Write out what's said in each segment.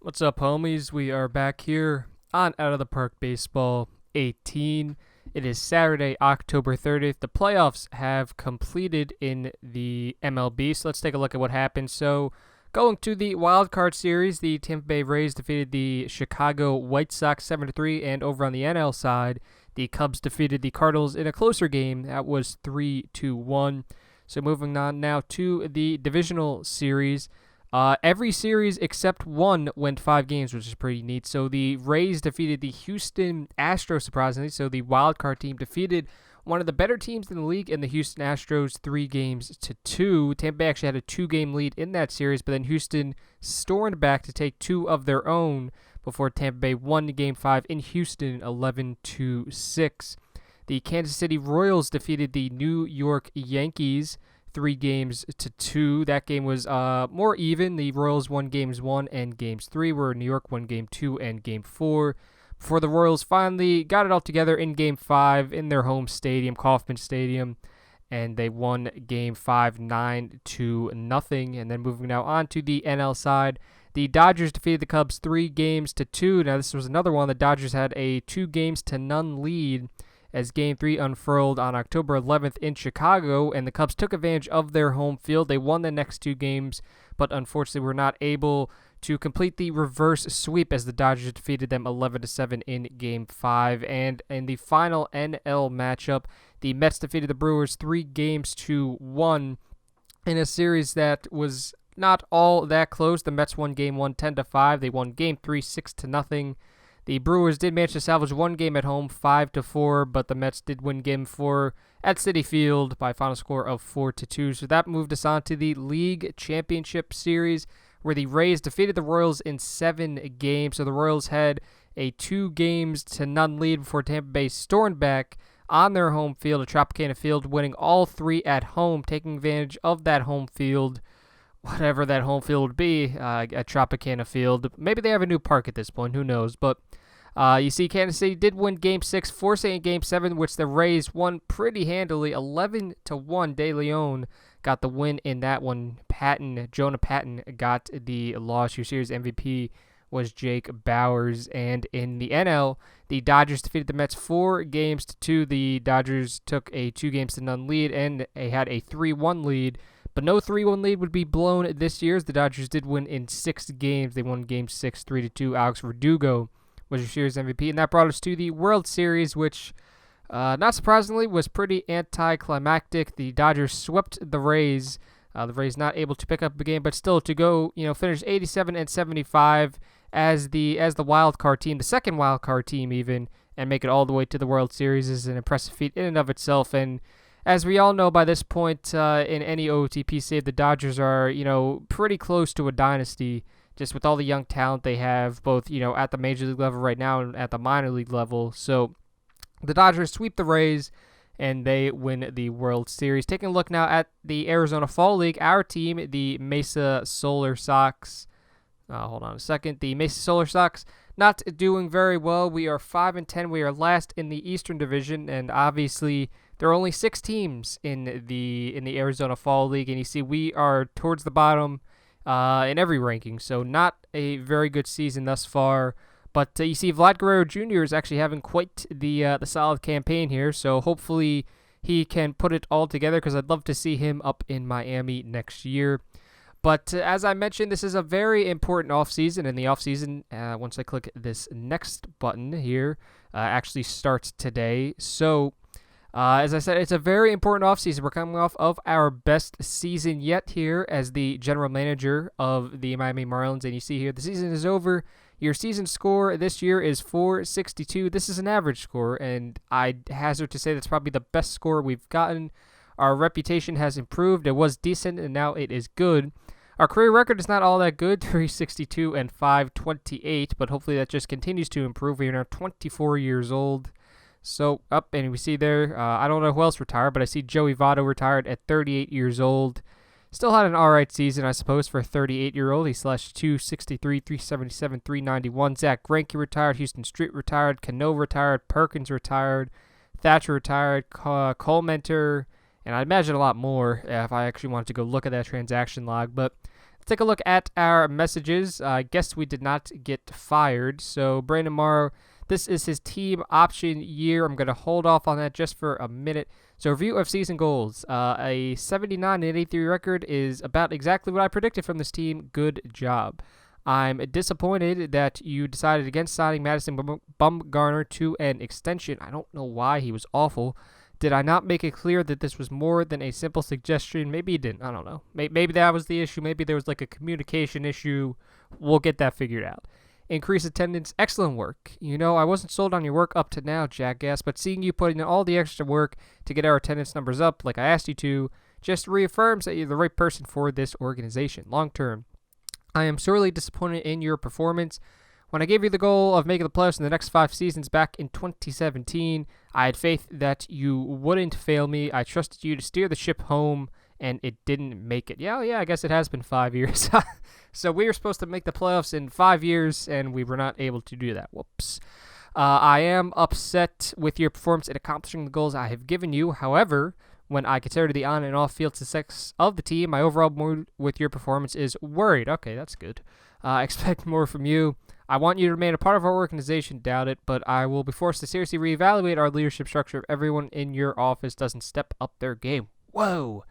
What's up, homies? We are back here on Out of the Park Baseball 18. It is Saturday, October 30th. The playoffs have completed in the MLB, so let's take a look at what happened. So, going to the wild card series, the Tampa Bay Rays defeated the Chicago White Sox 7-3, and over on the NL side, the Cubs defeated the Cardinals in a closer game. That was 3-1. So, moving on now to the divisional series. Every series except one went 5 games, which is pretty neat. So the Rays defeated the Houston Astros, surprisingly. So the wild card team defeated one of the better teams in the league in the Houston Astros 3-2. Tampa Bay actually had a 2-game lead in that series, but then Houston stormed back to take 2 of their own before Tampa Bay won Game 5 in Houston 11-6. The Kansas City Royals defeated the New York Yankees 3-2. That game was more even. The Royals won Games 1 and Games 3, where New York won Game 2 and Game 4. Before the Royals finally got it all together in Game 5 in their home stadium, Kauffman Stadium, and they won Game 5 9-0. And then moving now on to the NL side, the Dodgers defeated the Cubs 3-2. Now this was another one. The Dodgers had a 2-0 lead as Game 3 unfurled on October 11th in Chicago, and the Cubs took advantage of their home field. They won the next 2 games, but unfortunately were not able to complete the reverse sweep as the Dodgers defeated them 11-7 in Game 5. And in the final NL matchup, the Mets defeated the Brewers 3-1 in a series that was not all that close. The Mets won Game 1 10-5. They won Game 3 6-0. The Brewers did manage to salvage one game at home, 5-4, but the Mets did win Game 4 at Citi Field by a final score of 4-2. So that moved us on to the League Championship Series, where the Rays defeated the Royals in 7 games. So the Royals had a 2-0 lead before Tampa Bay stormed back on their home field at Tropicana Field, winning all 3 at home, taking advantage of that home field. Whatever that home field would be at Tropicana Field. Maybe they have a new park at this point. Who knows? But you see, Kansas City did win Game 6, forcing Game 7, which the Rays won pretty handily, 11-1. De Leon got the win in that one. Jonah Patton got the loss. Your series MVP was Jake Bowers. And in the NL, the Dodgers defeated the Mets 4-2. The Dodgers took a 2-0 lead, and they had a 3-1 lead. But no 3-1 lead would be blown this year, as the Dodgers did win in 6 games. They won Game 6, 3-2. Alex Verdugo was your series MVP, and that brought us to the World Series, which, not surprisingly, was pretty anticlimactic. The Dodgers swept the Rays. The Rays not able to pick up the game, but still to go, finish 87-75 as the wild card team, the second wild card team even, and make it all the way to the World Series is an impressive feat in and of itself. And as we all know by this point in any OOTP save, the Dodgers are, pretty close to a dynasty, just with all the young talent they have, both, at the major league level right now and at the minor league level. So the Dodgers sweep the Rays, and they win the World Series. Taking a look now at the Arizona Fall League, our team, the Mesa Solar Sox. Hold on a second. The Mesa Solar Sox not doing very well. We are 5-10. We are last in the Eastern Division, and obviously there are only 6 teams in the Arizona Fall League, and you see we are towards the bottom in every ranking. So not a very good season thus far. But you see Vlad Guerrero Jr. is actually having quite the solid campaign here. So hopefully he can put it all together, because I'd love to see him up in Miami next year. But as I mentioned, this is a very important offseason, and the offseason, once I click this next button here, actually starts today. So as I said, it's a very important offseason. We're coming off of our best season yet here as the general manager of the Miami Marlins. And you see here, the season is over. Your season score this year is 462. This is an average score, and I'd hazard to say that's probably the best score we've gotten. Our reputation has improved. It was decent, and now it is good. Our career record is not all that good, 362 and 528, but hopefully that just continues to improve. We are now 24 years old. So, and we see there, I don't know who else retired, but I see Joey Votto retired at 38 years old. Still had an alright season, I suppose, for a 38-year-old. He slashed 263, 377, 391. Zach Greinke retired. Houston Street retired. Cano retired. Perkins retired. Thatcher retired. Cole Mentor. And I imagine a lot more if I actually wanted to go look at that transaction log. But Take a look at our messages. I guess we did not get fired. So Brandon Morrow, this is his team option year. I'm going to hold off on that just for a minute. So review of season goals. A 79-83 record is about exactly what I predicted from this team. Good job. I'm disappointed that you decided against signing Madison Bumgarner to an extension. I don't know why. He was awful. Did I not make it clear that this was more than a simple suggestion? Maybe you didn't. I don't know. Maybe that was the issue. Maybe there was like a communication issue. We'll get that figured out. Increase attendance. Excellent work. You know, I wasn't sold on your work up to now, jackass, but seeing you putting in all the extra work to get our attendance numbers up like I asked you to just reaffirms that you're the right person for this organization long term. I am sorely disappointed in your performance. When I gave you the goal of making the playoffs in the next 5 seasons back in 2017, I had faith that you wouldn't fail me. I trusted you to steer the ship home, and it didn't make it. Yeah, I guess it has been 5 years. So we were supposed to make the playoffs in 5 years, and we were not able to do that. Whoops. I am upset with your performance in accomplishing the goals I have given you. However, when I consider the on- and off-field success of the team, my overall mood with your performance is worried. Okay, that's good. I expect more from you. I want you to remain a part of our organization, doubt it, but I will be forced to seriously reevaluate our leadership structure if everyone in your office doesn't step up their game. Whoa.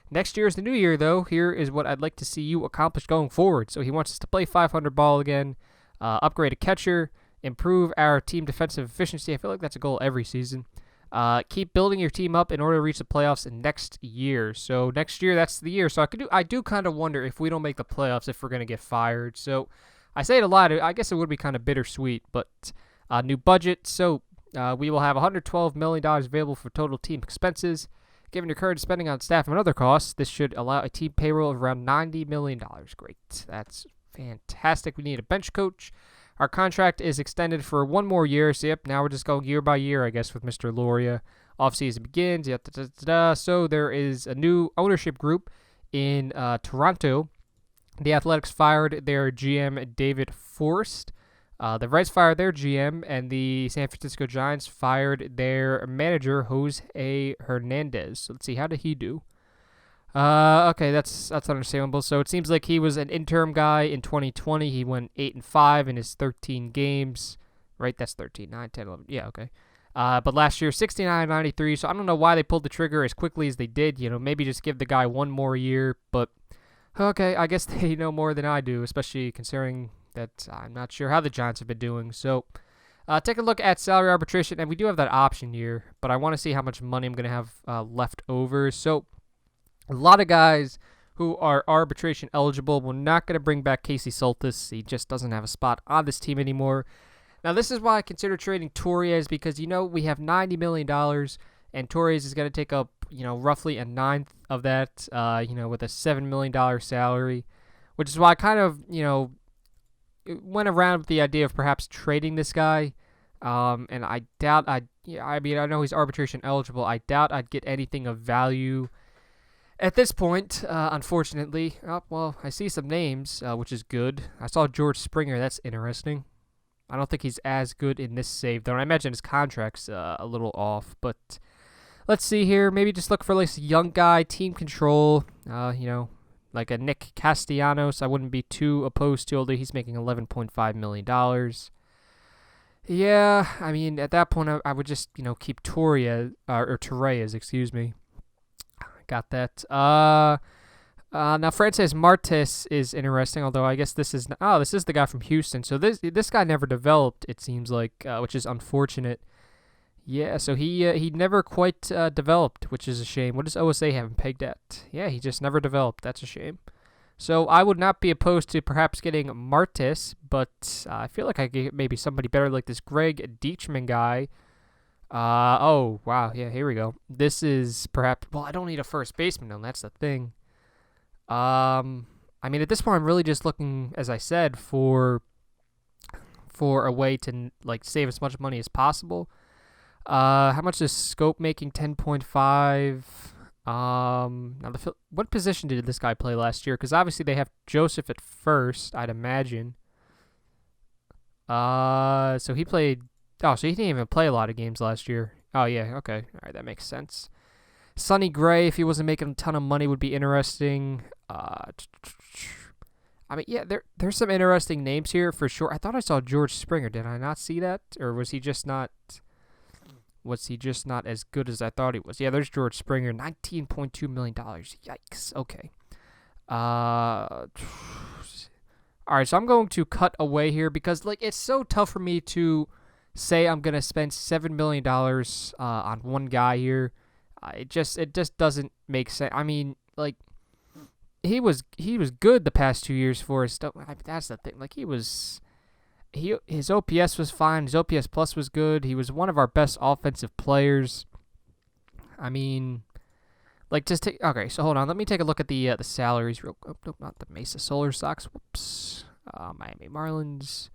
Next year is the new year, though. Here is what I'd like to see you accomplish going forward. So he wants us to play 500 ball again, upgrade a catcher, improve our team defensive efficiency. I feel like that's a goal every season. Keep building your team up in order to reach the playoffs next year. So next year, that's the year. So I do kind of wonder if we don't make the playoffs, if we're going to get fired. So I say it a lot. I guess it would be kind of bittersweet, but new budget. So we will have $112 million available for total team expenses. Given your current spending on staff and other costs, this should allow a team payroll of around $90 million. Great. That's fantastic. We need a bench coach. Our contract is extended for 1 more year. So, yep, now we're just going year by year, I guess, with Mr. Loria. Offseason begins. So there is a new ownership group in Toronto. The Athletics fired their GM, David Forst. The Reds fired their GM, and the San Francisco Giants fired their manager, Jose Hernandez. So let's see, how did he do? Okay, that's understandable. So it seems like he was an interim guy in 2020. He went 8-5 in his 13 games. Right, that's 13, 9, 10, 11. Yeah, okay. But last year, 69-93. So I don't know why they pulled the trigger as quickly as they did. You know, maybe just give the guy 1 more year. But okay, I guess they know more than I do, especially considering that I'm not sure how the Giants have been doing. So take a look at salary arbitration, and we do have that option here, but I want to see how much money I'm going to have left over. So a lot of guys who are arbitration eligible, we're not going to bring back Casey Soltis. He just doesn't have a spot on this team anymore. Now, this is why I consider trading Torres, because, you know, we have $90 million, and Torres is going to take up, you know, roughly a ninth of that, you know, with a $7 million salary, which is why I kind of, you know, went around with the idea of perhaps trading this guy, and I doubt I mean, I know he's arbitration eligible. I doubt I'd get anything of value at this point, unfortunately. Oh, well, I see some names, which is good. I saw George Springer. That's interesting. I don't think he's as good in this save, though. I imagine his contract's a little off, but let's see here. Maybe just look for like a young guy, team control, you know, like a Nick Castellanos. I wouldn't be too opposed to, although he's making $11.5 million. Yeah, I mean, at that point, I would just, you know, keep Torres, excuse me. Got that. Now Frances Martes is interesting, although I guess this is the guy from Houston. So this guy never developed, it seems like, which is unfortunate. Yeah, so he never quite developed, which is a shame. What does OSA have him pegged at? Yeah, he just never developed. That's a shame. So I would not be opposed to perhaps getting Martes, but I feel like I could get maybe somebody better like this Greg Deichmann guy. Oh, wow. Yeah, here we go. This is perhaps... Well, I don't need a first baseman, though. That's the thing. I mean, at this point, I'm really just looking, as I said, for a way to, like, save as much money as possible. How much is Scope making? 10.5. Now, what position did this guy play last year? Because obviously they have Joseph at first, I'd imagine. So he played... Oh, so he didn't even play a lot of games last year. Oh, yeah, okay. All right, that makes sense. Sonny Gray, if he wasn't making a ton of money, would be interesting. I mean, yeah, there's some interesting names here for sure. I thought I saw George Springer. Did I not see that, or was he just not? Was he just not as good as I thought he was? Yeah, there's George Springer, $19.2 million. Yikes. Okay. All right, so I'm going to cut away here because it's so tough for me to say I'm gonna spend $7 million on one guy here. It just doesn't make sense. I mean, he was good the past 2 years for us. That's the thing. His OPS was fine. His OPS plus was good. He was one of our best offensive players. I mean, okay. So hold on. Let me take a look at the salaries real. Oh, nope, not the Mesa Solar Sox. Whoops. Miami Marlins.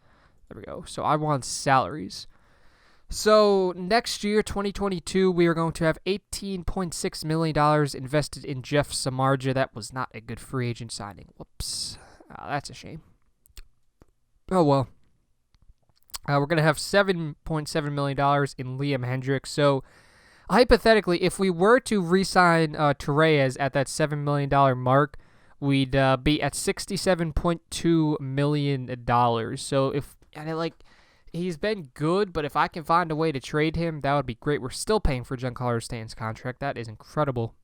There we go. So I want salaries. So next year, 2022, we are going to have $18.6 million invested in Jeff Samardzija. That was not a good free agent signing. Whoops. That's a shame. Oh, well. We're going to have $7.7 million in Liam Hendriks. So hypothetically, if we were to re-sign Torreyes at that $7 million mark, we'd be at $67.2 million. So he's been good, but if I can find a way to trade him, that would be great. We're still paying for Giancarlo Stanton's contract. That is incredible.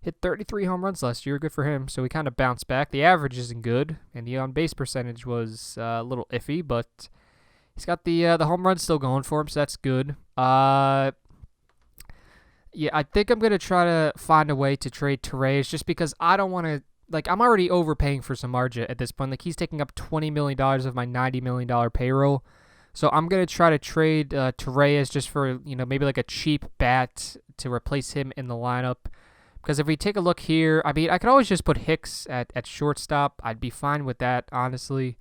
Hit 33 home runs last year. Good for him. So he kind of bounced back. The average isn't good, and the on-base percentage was a little iffy, but he's got the home runs still going for him, so that's good. Yeah, I think I'm going to try to find a way to trade Torreyes just because I don't want to. I'm already overpaying for Samardzija at this point. He's taking up $20 million of my $90 million payroll. So I'm going to try to trade Torreyes just for, maybe a cheap bat to replace him in the lineup. Because if we take a look here, I mean, I could always just put Hicks at shortstop. I'd be fine with that, honestly.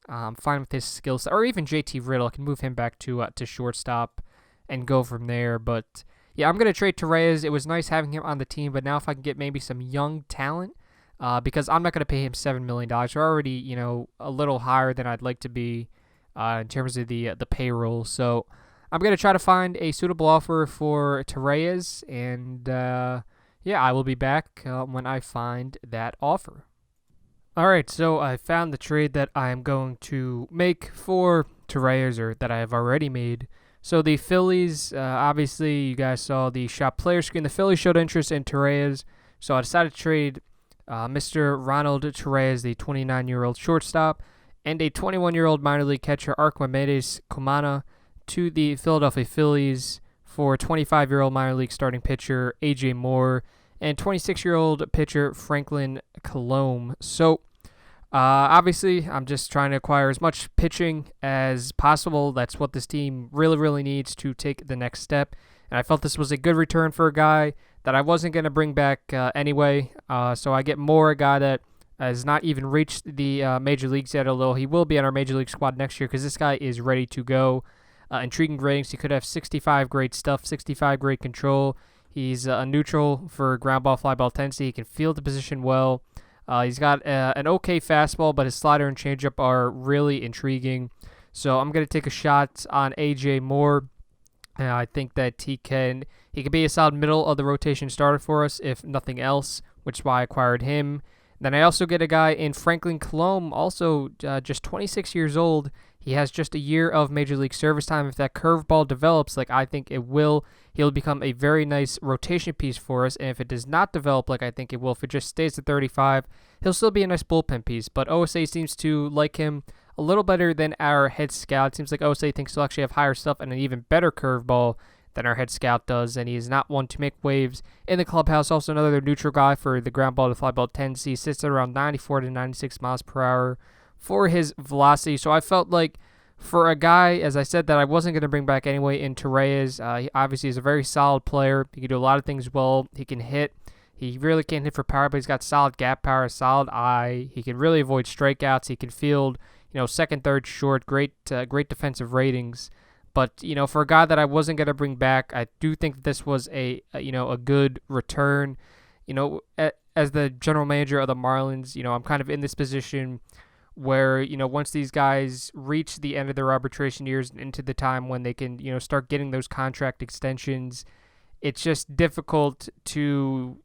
I'm fine with his skill set. Or even JT Riddle. I can move him back to shortstop and go from there. But, yeah, I'm going to trade Torreyes. It was nice having him on the team. But now if I can get maybe some young talent, because I'm not going to pay him $7 million. We're already, a little higher than I'd like to be in terms of the payroll. So I'm going to try to find a suitable offer for Torreyes. And, yeah, I will be back when I find that offer. All right, so I found the trade that I am going to make for Torreyes, or that I have already made. So the Phillies, obviously, you guys saw the shop player screen. The Phillies showed interest in Torreyes, so I decided to trade Mr. Ronald Torreyes, the 29-year-old shortstop, and a 21-year-old minor league catcher, Archimedes Kumana, to the Philadelphia Phillies for 25-year-old minor league starting pitcher A.J. Moore and 26-year-old pitcher Franklin Colomb. So, obviously, I'm just trying to acquire as much pitching as possible. That's what this team really, really needs to take the next step. And I felt this was a good return for a guy that I wasn't going to bring back anyway. So I get Moore, a guy that has not even reached the major leagues yet, although he will be on our major league squad next year because this guy is ready to go. Intriguing ratings. He could have 65 great stuff, 65 great control. He's a neutral for ground ball, fly ball tendency. He can field the position well. He's got an okay fastball, but his slider and changeup are really intriguing. So I'm going to take a shot on A.J. Moore. I think that he can be a solid middle of the rotation starter for us, if nothing else, which is why I acquired him. Then I also get a guy in Franklin Colomb, also just 26 years old. He has just a year of Major League service time. If that curveball develops like I think it will, he'll become a very nice rotation piece for us. And if it does not develop like I think it will, if it just stays at 35, he'll still be a nice bullpen piece. But OSA seems to like him a little better than our head scout. It seems like OSA thinks he'll actually have higher stuff and an even better curveball than our head scout does, and he is not one to make waves in the clubhouse. Also another neutral guy for the ground ball to fly ball tendency. Sits at around 94 to 96 miles per hour for his velocity. So I felt like for a guy, as I said, that I wasn't going to bring back anyway in Torreyes, he obviously is a very solid player. He can do a lot of things well. He can hit. He really can't hit for power, but he's got solid gap power, solid eye. He can really avoid strikeouts. He can field, second, third, short, great defensive ratings. But, for a guy that I wasn't going to bring back, I do think that this was a good return. As the general manager of the Marlins, I'm kind of in this position where, once these guys reach the end of their arbitration years and into the time when they can, start getting those contract extensions, it's just difficult to,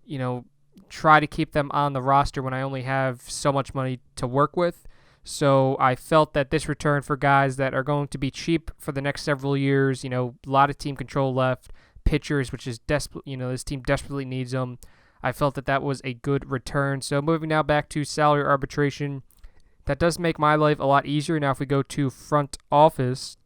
try to keep them on the roster when I only have so much money to work with. So I felt that this return for guys that are going to be cheap for the next several years, a lot of team control left, pitchers, which is desperate, this team desperately needs them. I felt that that was a good return. So moving now back to salary arbitration, that does make my life a lot easier. Now if we go to front office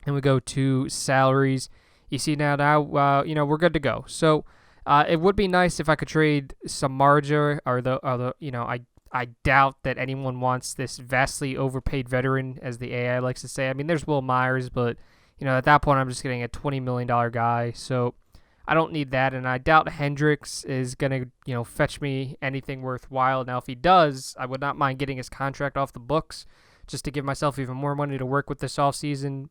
and we go to salaries, you see now we're good to go. So it would be nice if I could trade some Marja I doubt that anyone wants this vastly overpaid veteran, as the AI likes to say. I mean, there's Will Myers, but at that point I'm just getting a $20 million guy. So I don't need that, and I doubt Hendricks is going to, fetch me anything worthwhile. Now, if he does, I would not mind getting his contract off the books just to give myself even more money to work with this offseason.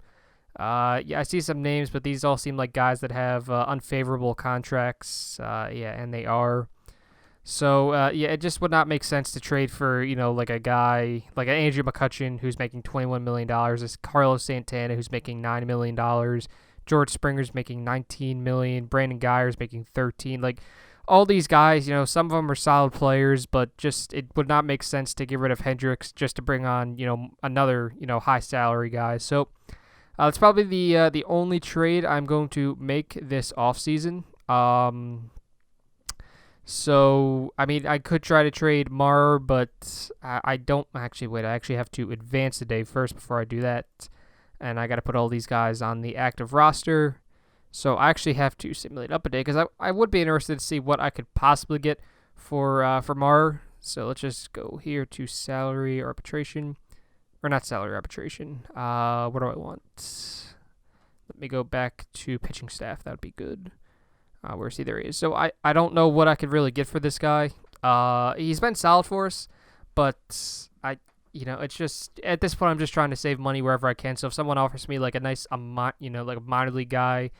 I see some names, but these all seem like guys that have unfavorable contracts. And they are. So, it just would not make sense to trade for, like a guy, like an Andrew McCutchen who's making $21 million, this Carlos Santana who's making $9 million, George Springer's making $19 million, Brandon Geyer's making $13 million. Like, all these guys, some of them are solid players, but just it would not make sense to get rid of Hendricks just to bring on, another, high salary guy. So, it's probably the only trade I'm going to make this offseason. So, I mean, I could try to trade Mar, but I don't actually. Wait, I actually have to advance the day first before I do that. And I got to put all these guys on the active roster. So, I actually have to simulate up a day because I would be interested to see what I could possibly get for Mar. So, let's just go here to salary arbitration. Or not salary arbitration. What do I want? Let me go back to pitching staff. That would be good. Where's he? There he is. So I don't know what I could really get for this guy. He's been solid for us, but it's just at this point I'm just trying to save money wherever I can. So if someone offers me like a nice, like a minor league guy,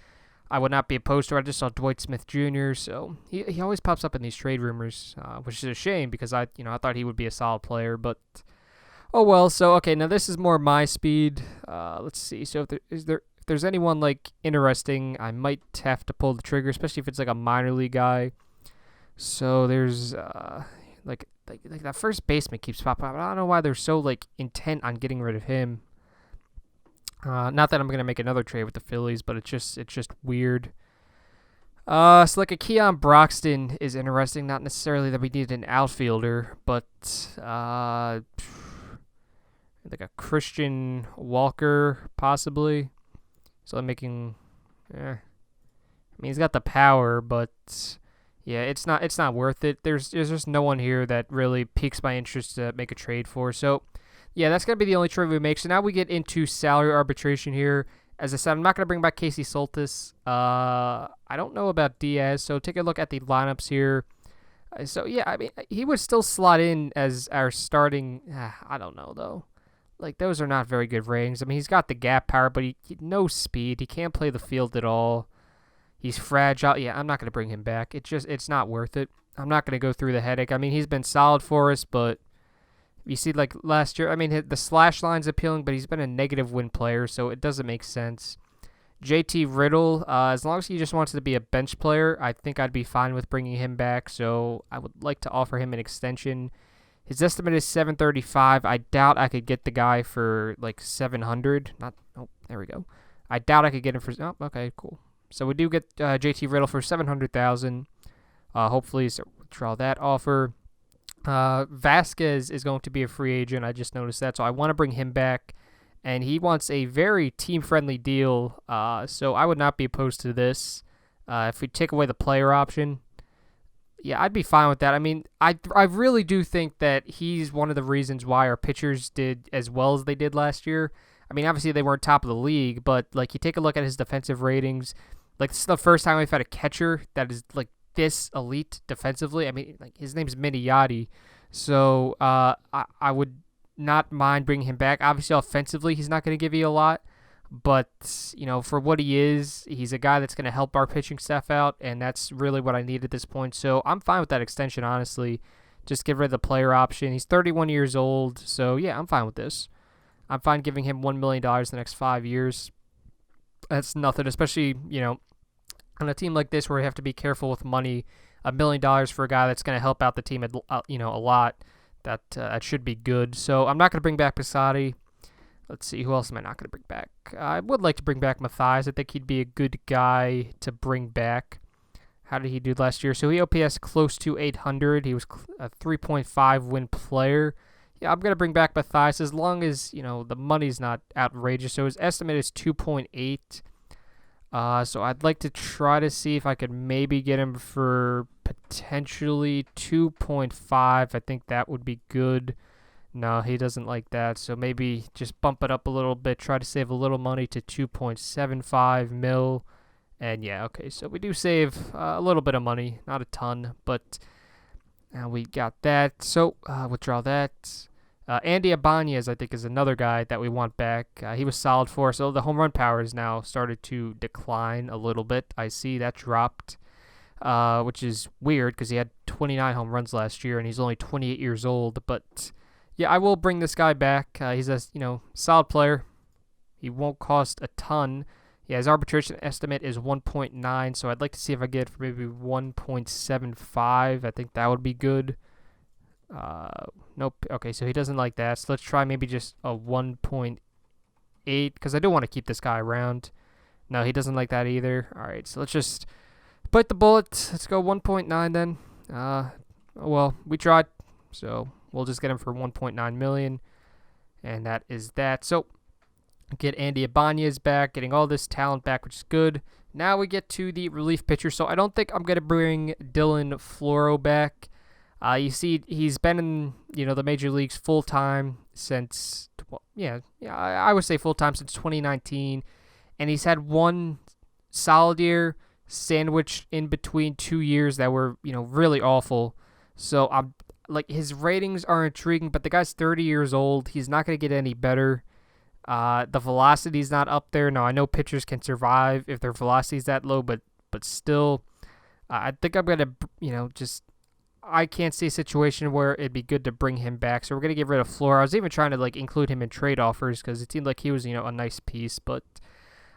I would not be opposed to it. I just saw Dwight Smith Jr. So he always pops up in these trade rumors, which is a shame because I thought he would be a solid player, but oh well. So okay, now this is more my speed. Let's see. So if there's anyone like interesting, I might have to pull the trigger, especially if it's like a minor league guy. So there's like that first baseman keeps popping up. I don't know why they're so like intent on getting rid of him. Not that I'm gonna make another trade with the Phillies, but it's just weird. So like a Keon Broxton is interesting. Not necessarily that we need an outfielder, but like a Christian Walker possibly. So I'm making, I mean, he's got the power, but yeah, it's not worth it. There's just no one here that really piques my interest to make a trade for. So yeah, that's gonna be the only trade we make. So now we get into salary arbitration here. As I said, I'm not gonna bring back Casey Soltis. I don't know about Diaz. So take a look at the lineups here. So yeah, I mean, he would still slot in as our starting. I don't know though. Like, those are not very good ratings. I mean, he's got the gap power, but he no speed. He can't play the field at all. He's fragile. Yeah, I'm not going to bring him back. It's not worth it. I'm not going to go through the headache. I mean, he's been solid for us, but you see, like, last year, I mean, the slash line's appealing, but he's been a negative win player, so it doesn't make sense. JT Riddle, as long as he just wants to be a bench player, I think I'd be fine with bringing him back, so I would like to offer him an extension. His estimate is $735. I doubt I could get the guy for like $700. There we go. I doubt I could get him for. Oh, okay, cool. So we do get JT Riddle for $700,000. Hopefully, so withdraw that offer. Vasquez is going to be a free agent. I just noticed that, so I want to bring him back, and he wants a very team-friendly deal. So I would not be opposed to this. If we take away the player option. Yeah, I'd be fine with that. I mean, I really do think that he's one of the reasons why our pitchers did as well as they did last year. I mean, obviously they weren't top of the league, but like you take a look at his defensive ratings, like this is the first time we've had a catcher that is like this elite defensively. I mean, like his name's Miniati, so I would not mind bringing him back. Obviously, offensively, he's not going to give you a lot. But, for what he is, he's a guy that's going to help our pitching staff out, and that's really what I need at this point. So I'm fine with that extension, honestly. Just get rid of the player option. He's 31 years old, so yeah, I'm fine with this. I'm fine giving him $1 million the next 5 years. That's nothing, especially, on a team like this where we have to be careful with money. $1 million for a guy that's going to help out the team, a lot. That should be good. So I'm not going to bring back Pisati. Let's see, who else am I not going to bring back? I would like to bring back Matthias. I think he'd be a good guy to bring back. How did he do last year? So he OPS close to 800. He was a 3.5 win player. Yeah, I'm going to bring back Matthias as long as, the money's not outrageous. So his estimate is 2.8. So I'd like to try to see if I could maybe get him for potentially 2.5. I think that would be good. No, he doesn't like that. So maybe just bump it up a little bit. Try to save a little money to 2.75 mil. And yeah, okay. So we do save a little bit of money. Not a ton, but we got that. So withdraw that. Andy Ibanez, I think, is another guy that we want back. He was solid for us. So the home run power has now started to decline a little bit. I see that dropped, which is weird because he had 29 home runs last year and he's only 28 years old. But yeah, I will bring this guy back. He's a solid player. He won't cost a ton. Yeah, his arbitration estimate is 1.9, so I'd like to see if I get it for maybe 1.75. I think that would be good. Nope. Okay, so he doesn't like that. So let's try maybe just a 1.8 because I do want to keep this guy around. No, he doesn't like that either. All right, so let's just bite the bullet. Let's go 1.9 then. Well, we tried, so we'll just get him for 1.9 million, and that is that. So get Andy Ibanez back, getting all this talent back, which is good. Now we get to the relief pitcher. So I don't think I'm going to bring Dylan Floro back. You see, he's been in, the major leagues full-time since, I would say full-time since 2019. And he's had one solid year sandwiched in between 2 years that were, really awful. So I'm his ratings are intriguing, but the guy's 30 years old. He's not going to get any better. The velocity's not up there. Now, I know pitchers can survive if their velocity's that low, but still, I think I'm going to, I can't see a situation where it'd be good to bring him back. So we're going to get rid of Flora. I was even trying to, include him in trade offers because it seemed like he was, a nice piece, but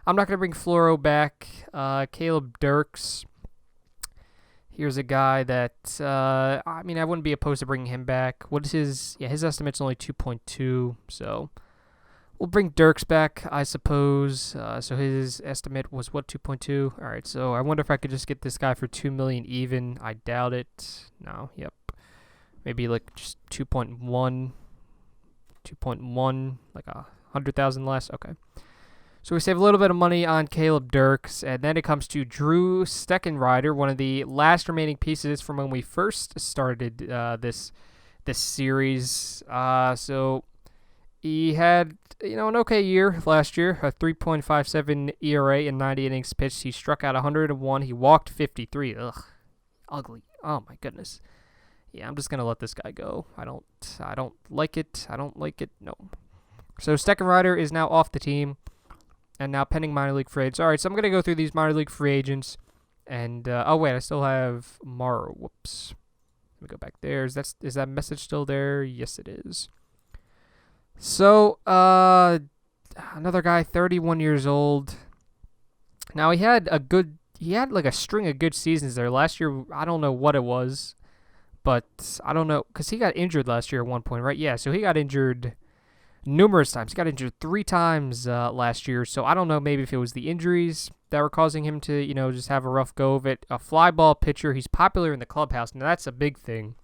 I'm not going to bring Floro back. Caleb Dirks. Here's a guy that, I wouldn't be opposed to bringing him back. What is his estimate's only 2.2, so we'll bring Dirks back, I suppose. So his estimate was, 2.2? All right, so I wonder if I could just get this guy for $2 million even. I doubt it. No, yep. Maybe just 2.1, like 100,000 less. Okay. So we save a little bit of money on Caleb Dirks, and then it comes to Drew Steckenrider, one of the last remaining pieces from when we first started this series. So he had, an okay year last year, a 3.57 ERA in 90 innings pitched. He struck out 101. He walked 53. Ugh, ugly. Oh my goodness. Yeah, I'm just gonna let this guy go. I don't like it. I don't like it. No. So Steckenrider is now off the team, and now pending minor league free agents. All right, so I'm gonna go through these minor league free agents, and oh wait, I still have Morrow. Whoops. Let me go back there. Is that message still there? Yes, it is. So, another guy, 31 years old. Now, he had a string of good seasons there. Last year, I don't know what it was, but I don't know, because he got injured last year at one point, right? Yeah, so he got injured numerous times. He got injured 3 times last year, so I don't know maybe if it was the injuries that were causing him to, just have a rough go of it. A fly ball pitcher, he's popular in the clubhouse. Now, that's a big thing.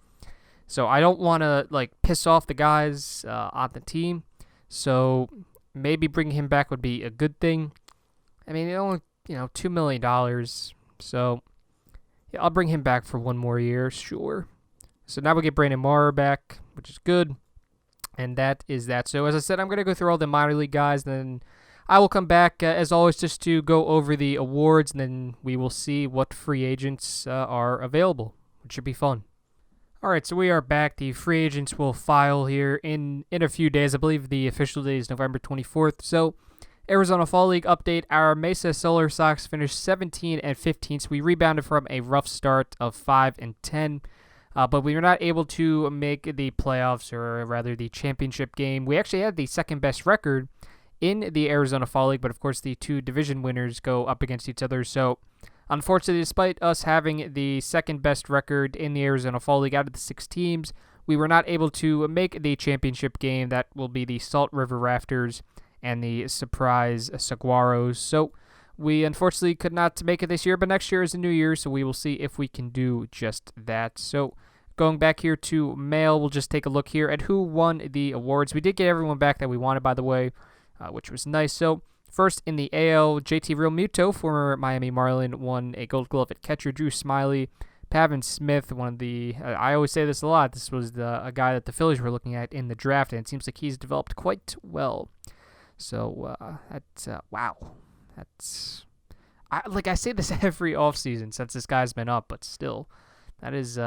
So I don't want to piss off the guys on the team. So maybe bringing him back would be a good thing. Only $2 million. So yeah, I'll bring him back for one more year, sure. So now we get Brandon Maurer back, which is good. And that is that. So as I said, I'm going to go through all the minor league guys, and then I will come back as always just to go over the awards, and then we will see what free agents are available, which should be fun. All right, so we are back. The free agents will file here in a few days. I believe the official date is November 24th. So, Arizona Fall League update. Our Mesa Solar Sox finished 17 and 15. So we rebounded from a rough start of 5 and 10. But we were not able to make the playoffs, or rather the championship game. We actually had the second best record in the Arizona Fall League, but of course the 2 division winners go up against each other. So Unfortunately, despite us having the second best record in the Arizona Fall League out of the 6 teams, we were not able to make the championship game. That will be the Salt River Rafters and the Surprise Saguaros. So we unfortunately could not make it this year, but next year is a new year, so we will see if we can do just that. So going back here to mail, we'll just take a look here at who won the awards. We did get everyone back that we wanted, by the way, which was nice. So first in the AL, JT Realmuto, former Miami Marlin, won a Gold Glove at catcher. Drew Smiley, Pavin Smith, one of the, I always say this a lot, this was a guy that the Phillies were looking at in the draft, and it seems like he's developed quite well. So that's, wow. That's, I say this every offseason since this guy's been up, but still, that is,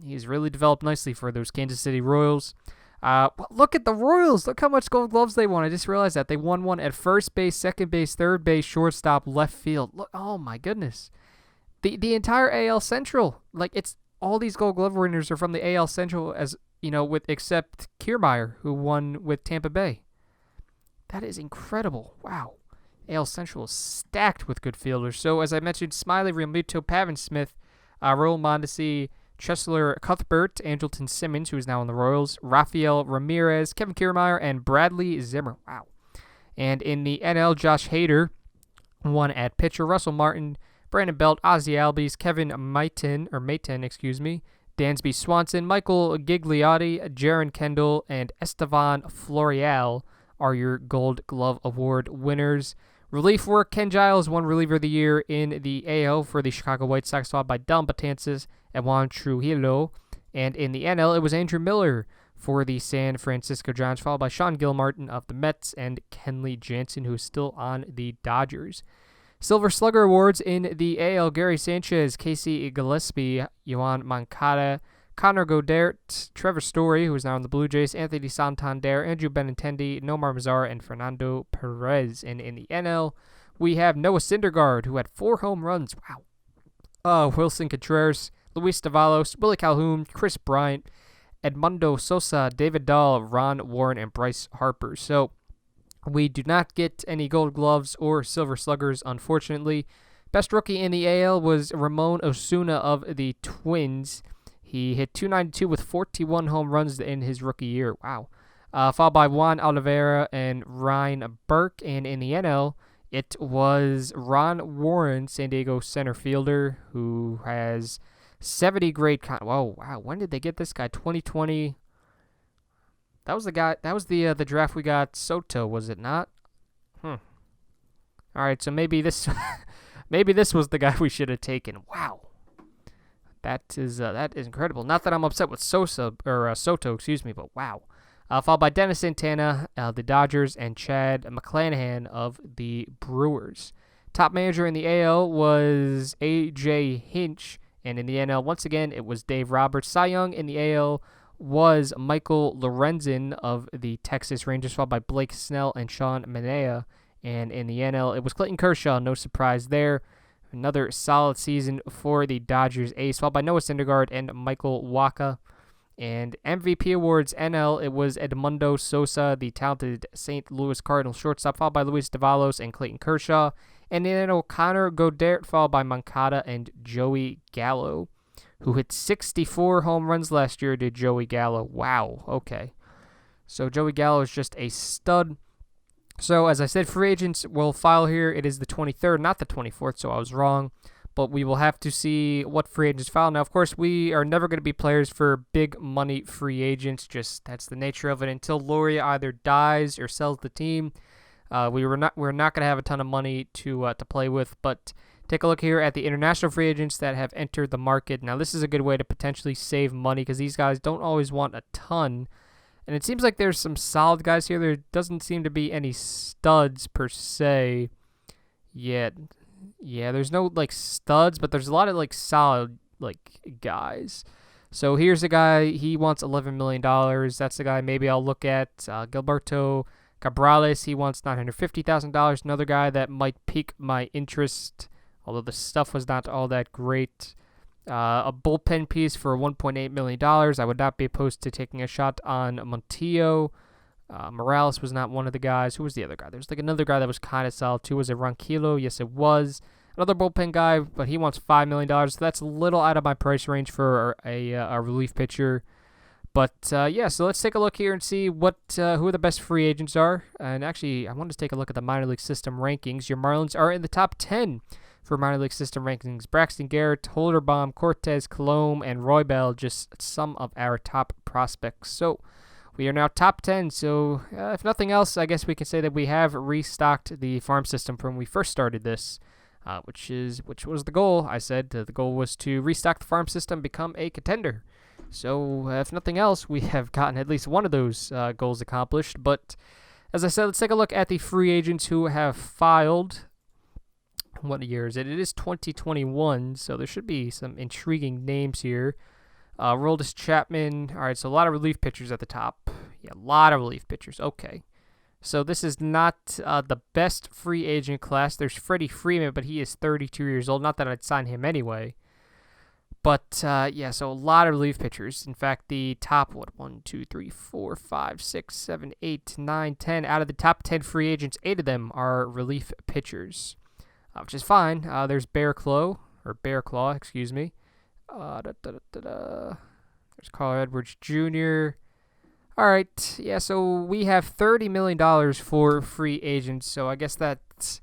he's really developed nicely for those Kansas City Royals. Look at the Royals. Look how much Gold Gloves they won. I just realized that. They won one at first base, second base, third base, shortstop, left field. Look, oh my goodness. The entire AL Central, like, it's all these Gold Glove winners are from the AL Central, as you know, with except Kiermaier, who won with Tampa Bay. That is incredible. Wow. AL Central is stacked with good fielders. So, as I mentioned, Smiley, Realmuto, Pavin Smith, Raul Mondesi, Chesler Cuthbert, Angelton Simmons, who is now in the Royals, Rafael Ramirez, Kevin Kiermaier, and Bradley Zimmer. Wow. And in the NL, Josh Hader won at pitcher, Russell Martin, Brandon Belt, Ozzie Albies, Kevin Maton, Dansby Swanson, Michael Gigliotti, Jaron Kendall, and Estevan Florial are your Gold Glove Award winners. Relief work, Ken Giles won Reliever of the Year in the AL for the Chicago White Sox, followed by Dom Betances and Juan Trujillo. And in the NL, it was Andrew Miller for the San Francisco Giants, followed by Sean Gilmartin of the Mets and Kenley Jansen, who is still on the Dodgers. Silver Slugger Awards in the AL, Gary Sanchez, Casey Gillespie, Yohan Moncada, Connor Godert, Trevor Story, who is now in the Blue Jays, Anthony Santander, Andrew Benintendi, Nomar Mazara, and Fernando Perez. And in the NL, we have Noah Syndergaard, who had 4 home runs. Wow. Wilson Contreras, Luis Davalos, Willie Calhoun, Chris Bryant, Edmundo Sosa, David Dahl, Ron Warren, and Bryce Harper. So we do not get any Gold Gloves or Silver Sluggers, unfortunately. Best rookie in the AL was Ramon Osuna of the Twins. He hit .292 with 41 home runs in his rookie year. Wow. Followed by Juan Oliveira and Ryan Burke. And in the NL, it was Ron Warren, San Diego center fielder, who has 70 great... Whoa, wow. When did they get this guy? 2020. That was the guy. That was the draft we got Soto, was it not? All right, so maybe this maybe this was the guy we should have taken. Wow. That is incredible. Not that I'm upset with Soto, but wow. Followed by Dennis Santana, the Dodgers, and Chad McClanahan of the Brewers. Top manager in the AL was A.J. Hinch, and in the NL, once again, it was Dave Roberts. Cy Young in the AL was Michael Lorenzen of the Texas Rangers, followed by Blake Snell and Sean Manaea. And in the NL, it was Clayton Kershaw, no surprise there. Another solid season for the Dodgers ace, followed by Noah Syndergaard and Michael Wacha. And MVP awards, NL, it was Edmundo Sosa, the talented St. Louis Cardinals shortstop, followed by Luis Davalos and Clayton Kershaw. And in NL, Connor Godert, followed by Moncada and Joey Gallo, who hit 64 home runs last year, did Joey Gallo. Wow, okay. So Joey Gallo is just a stud. So, as I said, free agents will file here. It is the 23rd, not the 24th, so I was wrong. But we will have to see what free agents file. Now, of course, we are never going to be players for big money free agents. Just that's the nature of it. Until Loria either dies or sells the team, we're not going to have a ton of money to play with. But take a look here at the international free agents that have entered the market. Now, this is a good way to potentially save money because these guys don't always want a ton. And it seems like there's some solid guys here. There doesn't seem to be any studs per se yet. Yeah, there's no, like, studs, but there's a lot of, like, solid, like, guys. So here's a guy. He wants $11 million. That's the guy maybe I'll look at. Gilberto Cabrales, he wants $950,000. Another guy that might pique my interest, although the stuff was not all that great. A bullpen piece for $1.8 million. I would not be opposed to taking a shot on Montillo. Morales was not one of the guys. Who was the other guy? There was like another guy that was kind of solid too. Was it Ronquillo? Yes, it was. Another bullpen guy, but he wants $5 million. So that's a little out of my price range for a relief pitcher. But yeah, so let's take a look here and see who the best free agents are. And actually, I wanted to take a look at the minor league system rankings. Your Marlins are in the top 10 for minor league system rankings. Braxton Garrett, Holderbaum, Cortez, Colomb, and Roybal, just some of our top prospects. So we are now top 10. So if nothing else, I guess we can say that we have restocked the farm system from when we first started this. Which was the goal. I said the goal was to restock the farm system, become a contender. So if nothing else, we have gotten at least one of those goals accomplished. But as I said, let's take a look at the free agents who have filed. What year is it? It is 2021, so there should be some intriguing names here. Roldis Chapman. All right, so a lot of relief pitchers at the top. Yeah, a lot of relief pitchers. Okay. So this is not the best free agent class. There's Freddie Freeman, but he is 32 years old. Not that I'd sign him anyway. But, yeah, so a lot of relief pitchers. In fact, the top, 1, 2, 3, 4, 5, 6, 7, 8, 9, 10. Out of the top 10 free agents, 8 of them are relief pitchers, which is fine. There's Bear Claw, excuse me. There's Carl Edwards Jr., All right, yeah, so we have $30 million for free agents, so I guess that's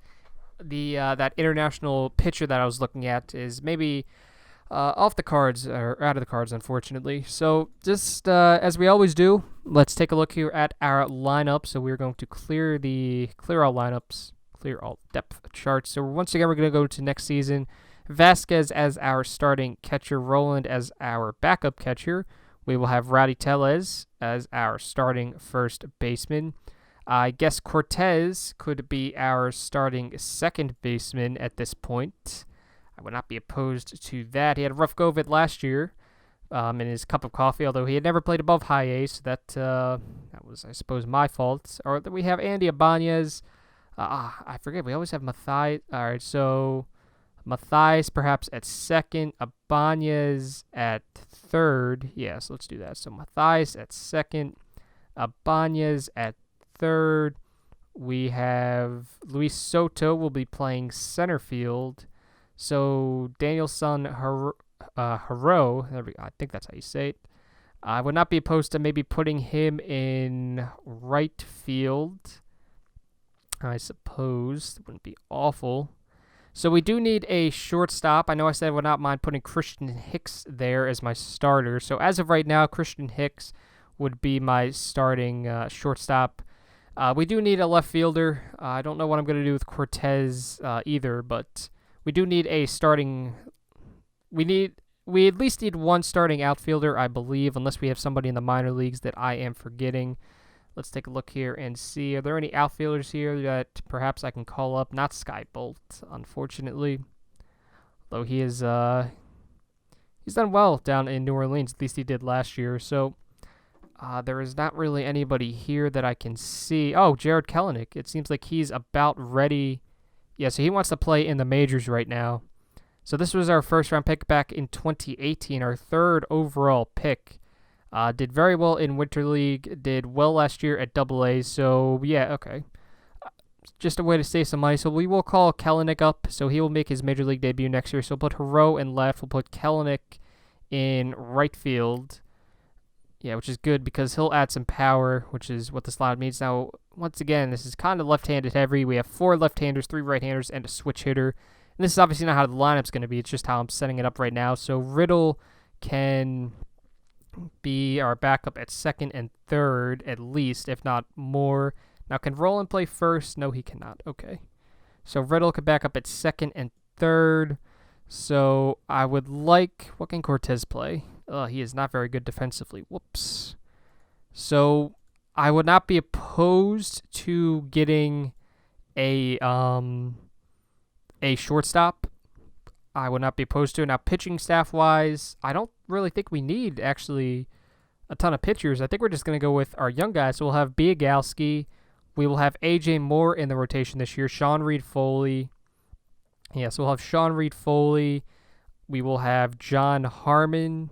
that international pitcher that I was looking at is maybe off the cards, or out of the cards, unfortunately. So just as we always do, let's take a look here at our lineup. So we're going to clear all lineups, clear all depth charts. So once again, we're going to go to next season. Vasquez as our starting catcher, Roland as our backup catcher. We will have Rowdy Tellez as our starting first baseman. I guess Cortez could be our starting second baseman at this point. I would not be opposed to that. He had a rough go of it last year in his cup of coffee, although he had never played above high A, so that was, I suppose, my fault. Or we have Andy Ibanez. I forget. We always have Matthias. All right, so Matthias perhaps at second, Ibanez at third. Yeah, so let's do that. So Matthias at second, Ibanez at third. We have Luis Soto will be playing center field. So Danielson Haro, I think that's how you say it. I would not be opposed to maybe putting him in right field. I suppose it wouldn't be awful. So we do need a shortstop. I know I said I would not mind putting Christian Hicks there as my starter. So as of right now, Christian Hicks would be my starting shortstop. We do need a left fielder. I don't know what I'm going to do with Cortez either, but we do need a starting. We at least need one starting outfielder, I believe, unless we have somebody in the minor leagues that I am forgetting. Let's take a look here and see. Are there any outfielders here that perhaps I can call up? Not Sky Bolt, unfortunately. Though he is he's done well down in New Orleans. At least he did last year. So there is not really anybody here that I can see. Oh, Jared Kelenic. It seems like he's about ready. Yeah, so he wants to play in the majors right now. So this was our first round pick back in 2018, our third overall pick. Did very well in Winter League, did well last year at AA, so yeah, okay. Just a way to save some money, so we will call Kelenic up, so he will make his Major League debut next year. So we'll put Haro in left, we'll put Kelenic in right field. Yeah, which is good because he'll add some power, which is what this lineup needs. Now, once again, this is kind of left-handed heavy. We have 4 left-handers, 3 right-handers, and a switch hitter. And this is obviously not how the lineup's going to be. It's just how I'm setting it up right now. So Riddle can be our backup at second and third, at least, if not more. Now, can Roland play first? No, he cannot. Okay. So Riddle could back up at second and third. So I would like... What can Cortez play? He is not very good defensively. Whoops. So I would not be opposed to getting a shortstop. I would not be opposed to it. Now, pitching staff-wise, I don't really think we need, actually, a ton of pitchers. I think we're just going to go with our young guys. So we'll have Biagalski. We will have A.J. Moore in the rotation this year. Sean Reed-Foley. Yeah, so we'll have Sean Reed-Foley. We will have John Harmon.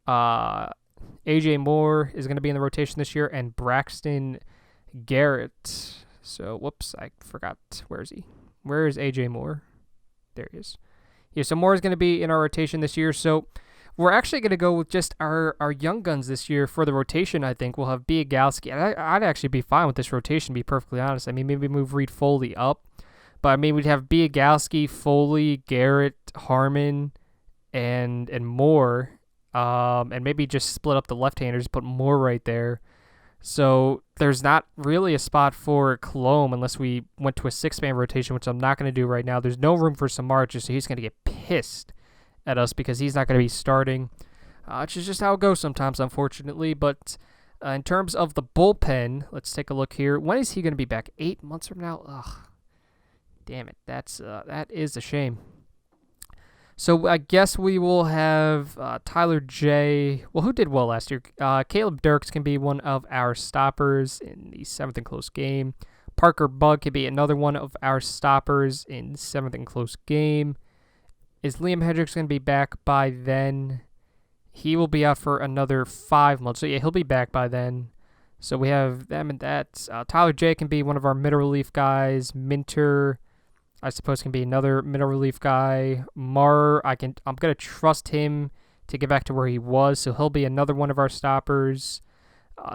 A.J. Moore is going to be in the rotation this year. And Braxton Garrett. So, whoops, I forgot. Where is he? Where is A.J. Moore? There he is. Yeah, so Moore is going to be in our rotation this year. So we're actually going to go with just our young guns this year for the rotation, I think. We'll have Biagalski. I'd actually be fine with this rotation, to be perfectly honest. I mean, maybe move Reed Foley up. But, I mean, we'd have Biagalski, Foley, Garrett, Harmon, and Moore. And maybe just split up the left-handers, put Moore right there. So there's not really a spot for Colomb unless we went to a six-man rotation, which I'm not going to do right now. There's no room for Samardzija, so he's going to get pissed at us because he's not going to be starting, which is just how it goes sometimes, unfortunately. But in terms of the bullpen, let's take a look here. When is he going to be back? 8 months from now? Ugh, damn it. That is a shame. So I guess we will have Tyler J. Well, who did well last year? Caleb Dirks can be one of our stoppers in the 7th and close game. Parker Bug can be another one of our stoppers in the 7th and close game. Is Liam Hendricks going to be back by then? He will be out for another 5 months. So, yeah, he'll be back by then. So we have them and that. Tyler J. can be one of our middle relief guys. Minter, I suppose, can be another middle relief guy. I'm going to trust him to get back to where he was. So he'll be another one of our stoppers.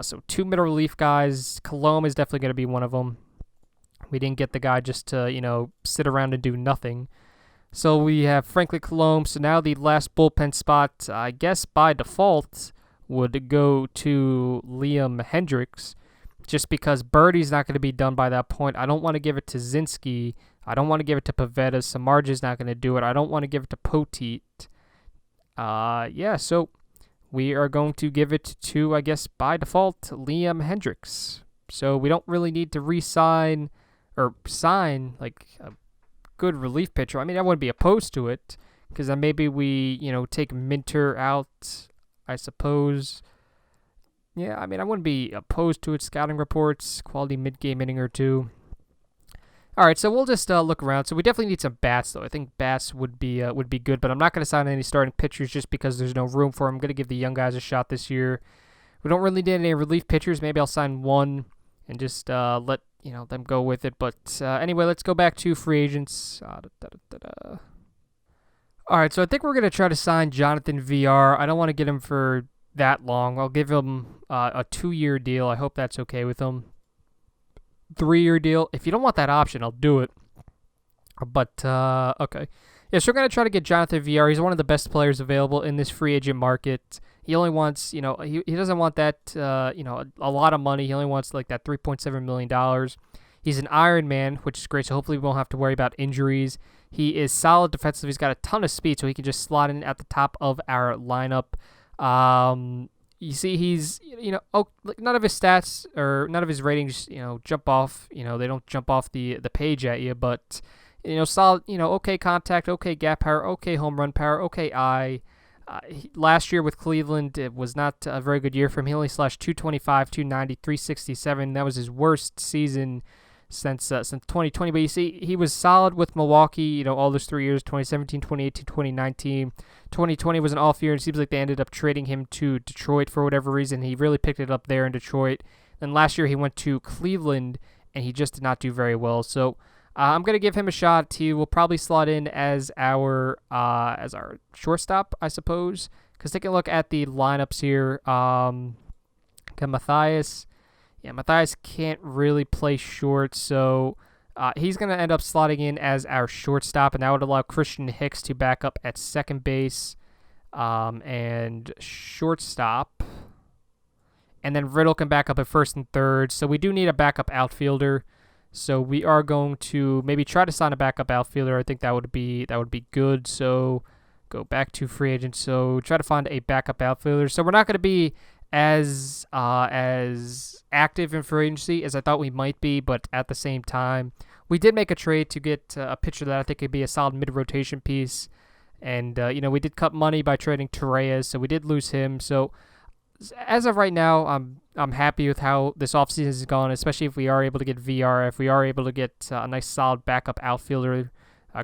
So 2 middle relief guys. Colomb is definitely going to be one of them. We didn't get the guy just to, sit around and do nothing. So we have Franklin Colomb. So now the last bullpen spot, I guess by default, would go to Liam Hendricks, just because Birdie's not going to be done by that point. I don't want to give it to Zinski. I don't want to give it to Pavetta. Samardzija's not going to do it. I don't want to give it to Poteet. So we are going to give it to, I guess, by default, Liam Hendricks. So we don't really need to re-sign or sign, like, a good relief pitcher. I mean, I wouldn't be opposed to it, because then maybe we, take Minter out, I suppose. Yeah, I mean, I wouldn't be opposed to it. Scouting reports, quality mid-game inning or two. All right, so we'll just look around. So we definitely need some bats, though. I think bats would be good, but I'm not going to sign any starting pitchers just because there's no room for them. I'm going to give the young guys a shot this year. We don't really need any relief pitchers. Maybe I'll sign one and just let them go with it. But anyway, let's go back to free agents. All right, so I think we're going to try to sign Jonathan VR. I don't want to get him for that long. I'll give him a 2-year deal. I hope that's okay with him. 3-year deal. If you don't want that option, I'll do it. But, okay. Yeah, so we're going to try to get Jonathan VR. He's one of the best players available in this free agent market. He only wants, he doesn't want that, a lot of money. He only wants like that $3.7 million. He's an Iron Man, which is great, so hopefully we won't have to worry about injuries. He is solid defensively. He's got a ton of speed, so he can just slot in at the top of our lineup. You see, he's, none of his stats or none of his ratings, jump off, they don't jump off the page at you, but, solid, okay contact, okay gap power, okay home run power, okay eye. Last year with Cleveland, it was not a very good year for him. He only slashed 225, 290, 367. That was his worst season since 2020. But you see, he was solid with Milwaukee, all those 3 years, 2017, 2018, 2019. 2020 was an off year, and it seems like they ended up trading him to Detroit for whatever reason. He really picked it up there in Detroit. Then last year he went to Cleveland, and he just did not do very well. So I'm going to give him a shot. He will probably slot in as our shortstop, I suppose. Because take a look at the lineups here. Matthias. Yeah, Matthias can't really play short, so he's going to end up slotting in as our shortstop, and that would allow Christian Hicks to back up at second base and shortstop. And then Riddle can back up at first and third. So we do need a backup outfielder. So we are going to maybe try to sign a backup outfielder. I think that would be good. So go back to free agents. So try to find a backup outfielder. So we're not going to be as active in free agency as I thought we might be, but at the same time, we did make a trade to get a pitcher that I think could be a solid mid-rotation piece. And we did cut money by trading Torreyes, so we did lose him. So as of right now, I'm happy with how this offseason has gone, especially if we are able to get VR, if we are able to get a nice solid backup outfielder.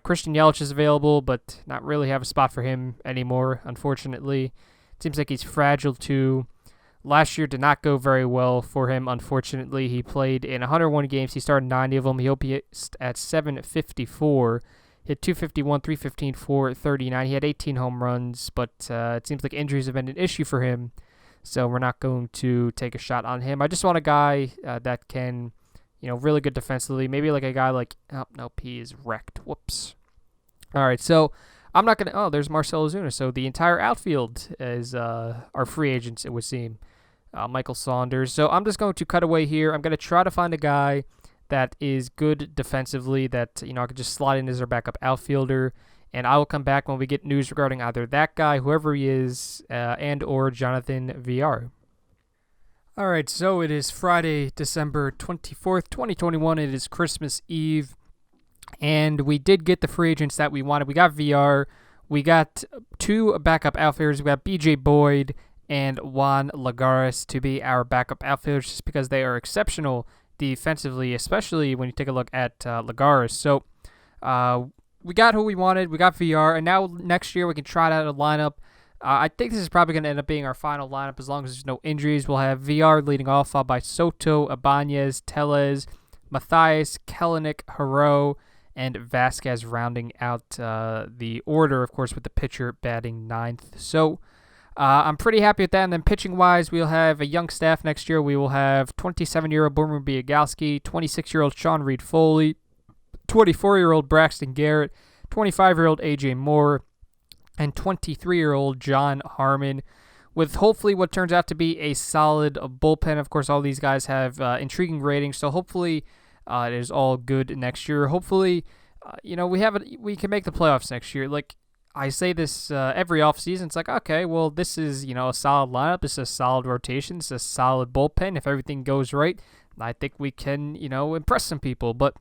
Christian Yelich is available, but not really have a spot for him anymore, unfortunately. Seems like he's fragile too. Last year did not go very well for him, unfortunately. He played in 101 games. He started 90 of them. He OPS'd at 754. He had 251, 315, 439. He had 18 home runs, but it seems like injuries have been an issue for him, so we're not going to take a shot on him. I just want a guy that can, really good defensively. Maybe like a guy like, oh, no, P is wrecked. Whoops. All right, so I'm not going to, there's Marcell Ozuna. So the entire outfield is our free agents, it would seem. Michael Saunders. So I'm just going to cut away here. I'm going to try to find a guy that is good defensively that, I could just slide in as our backup outfielder. And I will come back when we get news regarding either that guy, whoever he is, and or Jonathan VR. All right, so it is Friday, December 24th, 2021. It is Christmas Eve. And we did get the free agents that we wanted. We got VR. We got 2 backup outfielders. We got BJ Boyd and Juan Lagares to be our backup outfielders just because they are exceptional defensively, especially when you take a look at Lagares. So we got who we wanted. We got VR, and now next year we can try out a lineup. I think this is probably going to end up being our final lineup as long as there's no injuries. We'll have VR leading off, followed by Soto, Ibanez, Tellez, Matthias, Kelenic, Haro, and Vasquez rounding out the order, of course, with the pitcher batting 9th. So I'm pretty happy with that. And then pitching-wise, we'll have a young staff next year. We will have 27-year-old Boomer Biagalski, 26-year-old Sean Reed Foley, 24-year-old Braxton Garrett, 25-year-old A.J. Moore, and 23-year-old John Harmon, with hopefully what turns out to be a solid bullpen. Of course, all these guys have intriguing ratings, so hopefully it is all good next year. Hopefully, we can make the playoffs next year. Like I say this every offseason, it's like, okay, well, this is, a solid lineup. This is a solid rotation. This is a solid bullpen. If everything goes right, I think we can, impress some people. But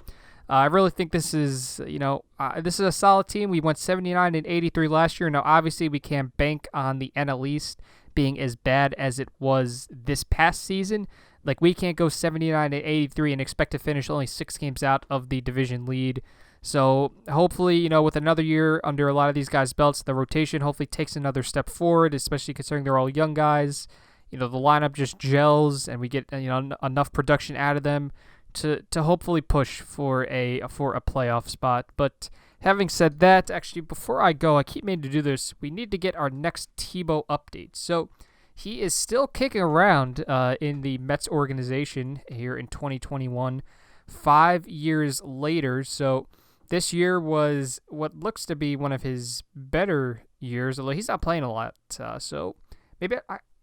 I really think this is, this is a solid team. We went 79 and 83 last year. Now, obviously, we can't bank on the NL East being as bad as it was this past season. Like, we can't go 79 and 83 and expect to finish only 6 games out of the division lead. So hopefully, with another year under a lot of these guys' belts, the rotation hopefully takes another step forward, especially considering they're all young guys. The lineup just gels and we get, enough production out of them to hopefully push for a playoff spot. But having said that, actually, before I go, I keep meaning to do this. We need to get our next Tebow update. So he is still kicking around in the Mets organization here in 2021, 5 years later. So this year was what looks to be one of his better years, although he's not playing a lot. So maybe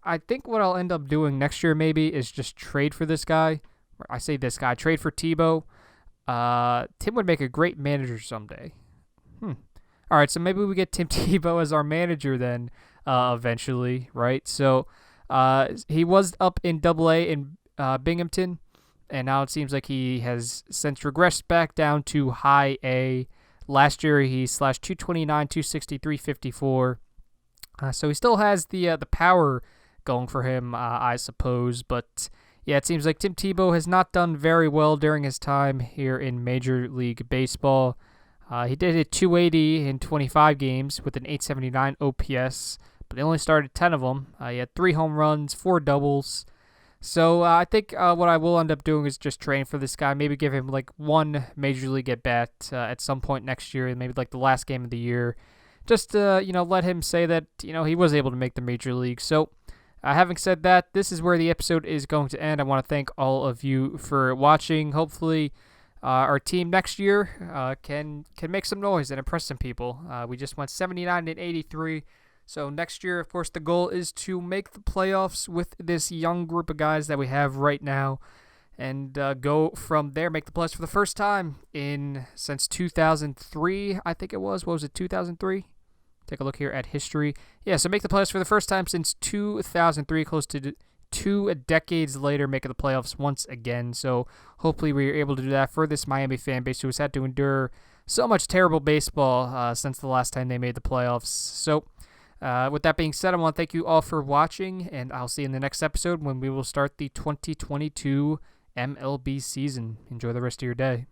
I think what I'll end up doing next year maybe is just trade for this guy. I say this guy, trade for Tebow. Tim would make a great manager someday. All right, so maybe we get Tim Tebow as our manager then eventually, right? So he was up in Double-A in Binghamton, and now it seems like he has since regressed back down to High A. Last year he slashed 229, 260, 354. So he still has the power going for him, I suppose. But yeah, it seems like Tim Tebow has not done very well during his time here in Major League Baseball. He did hit 280 in 25 games with an 879 OPS, but he only started 10 of them. He had 3 home runs, 4 doubles. So I think what I will end up doing is just training for this guy. Maybe give him like 1 Major League at bat at some point next year, maybe like the last game of the year. Just let him say that he was able to make the Major League. So having said that, this is where the episode is going to end. I want to thank all of you for watching. Hopefully, our team next year can make some noise and impress some people. We just went 79 and 83. So next year, of course, the goal is to make the playoffs with this young group of guys that we have right now, and go from there. Make the playoffs for the first time since 2003, I think it was. What was it, 2003? Take a look here at history. Yeah, so make the playoffs for the first time since 2003, close to 2 decades later, making the playoffs once again. So hopefully we are able to do that for this Miami fan base who has had to endure so much terrible baseball since the last time they made the playoffs. So with that being said, I want to thank you all for watching, and I'll see you in the next episode when we will start the 2022 MLB season. Enjoy the rest of your day.